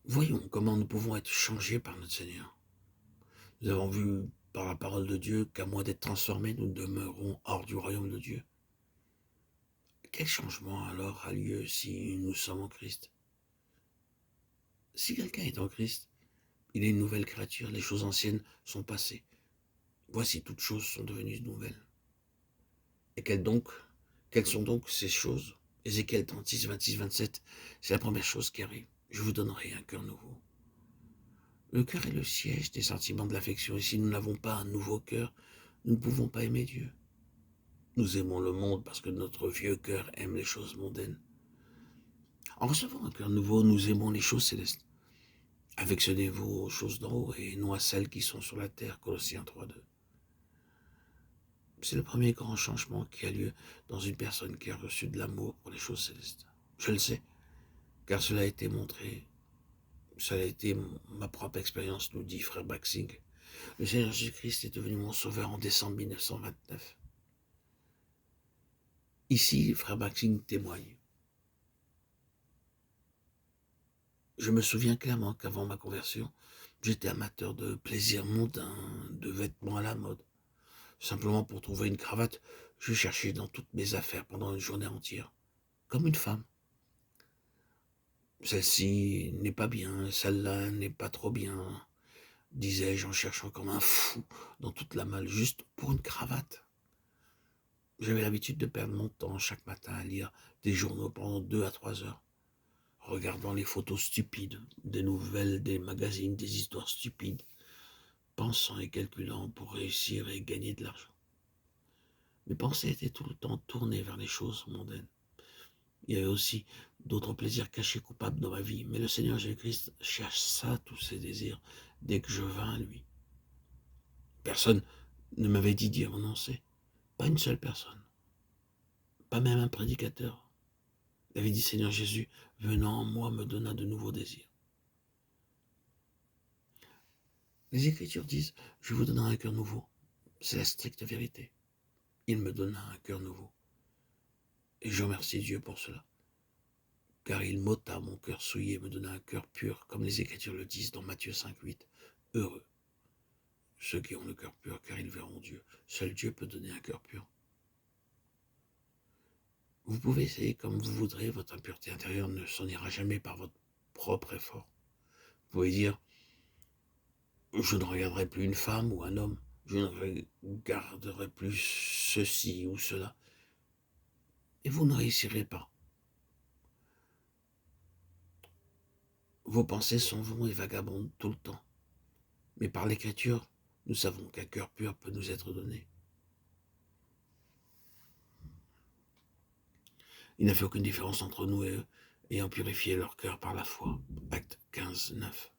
Voyons comment nous pouvons être changés par notre Seigneur. Nous avons vu par la parole de Dieu qu'à moins d'être transformés, nous demeurons hors du royaume de Dieu. Quel changement alors a lieu si nous sommes en Christ? Si quelqu'un est en Christ, il est une nouvelle créature, les choses anciennes sont passées. Voici, toutes choses sont devenues nouvelles. Et quelles sont donc ces choses? Ézéchiel 36, 26, 27, c'est la première chose qui arrive. Je vous donnerai un cœur nouveau. Le cœur est le siège des sentiments de l'affection, et si nous n'avons pas un nouveau cœur, nous ne pouvons pas aimer Dieu. Nous aimons le monde parce que notre vieux cœur aime les choses mondaines. En recevant un cœur nouveau, nous aimons les choses célestes. Affectionnez-vous aux choses d'en haut et non à celles qui sont sur la terre, Colossiens 3:2. C'est le premier grand changement qui a lieu dans une personne qui a reçu de l'amour pour les choses célestes. Je le sais, car cela a été montré, cela a été ma propre expérience, nous dit frère Baxing. Le Seigneur Jésus-Christ est devenu mon sauveur en décembre 1929. Ici, frère Baxing témoigne. Je me souviens clairement qu'avant ma conversion, j'étais amateur de plaisirs mondains, de vêtements à la mode. Simplement pour trouver une cravate, je cherchais dans toutes mes affaires pendant une journée entière, comme une femme. Celle-ci n'est pas bien, celle-là n'est pas trop bien, disais-je en cherchant comme un fou dans toute la malle, juste pour une cravate. J'avais l'habitude de perdre mon temps chaque matin à lire des journaux pendant 2 à 3 heures, regardant les photos stupides, des nouvelles, des magazines, des histoires stupides, pensant et calculant pour réussir et gagner de l'argent. Mes pensées étaient tout le temps tournées vers les choses mondaines. Il y avait aussi d'autres plaisirs cachés coupables dans ma vie, mais le Seigneur Jésus-Christ chassa tous ces désirs dès que je vins à lui. Personne ne m'avait dit d'y renoncer, pas une seule personne, pas même un prédicateur. Il avait dit Seigneur Jésus, venant en moi, me donna de nouveaux désirs. Les Écritures disent, je vous donnerai un cœur nouveau. C'est la stricte vérité. Il me donna un cœur nouveau. Et je remercie Dieu pour cela. Car il m'ôta mon cœur souillé et me donna un cœur pur, comme les Écritures le disent dans Matthieu 5:8. Heureux ceux qui ont le cœur pur, car ils verront Dieu. Seul Dieu peut donner un cœur pur. Vous pouvez essayer comme vous voudrez, votre impureté intérieure ne s'en ira jamais par votre propre effort. Vous pouvez dire, je ne regarderai plus une femme ou un homme, je ne regarderai plus ceci ou cela. Et vous ne réussirez pas. Vos pensées sont vaines et vagabondes tout le temps. Mais par l'Écriture, nous savons qu'un cœur pur peut nous être donné. Il n'a fait aucune différence entre nous et eux, ayant purifié leur cœur par la foi. Acte 15:9.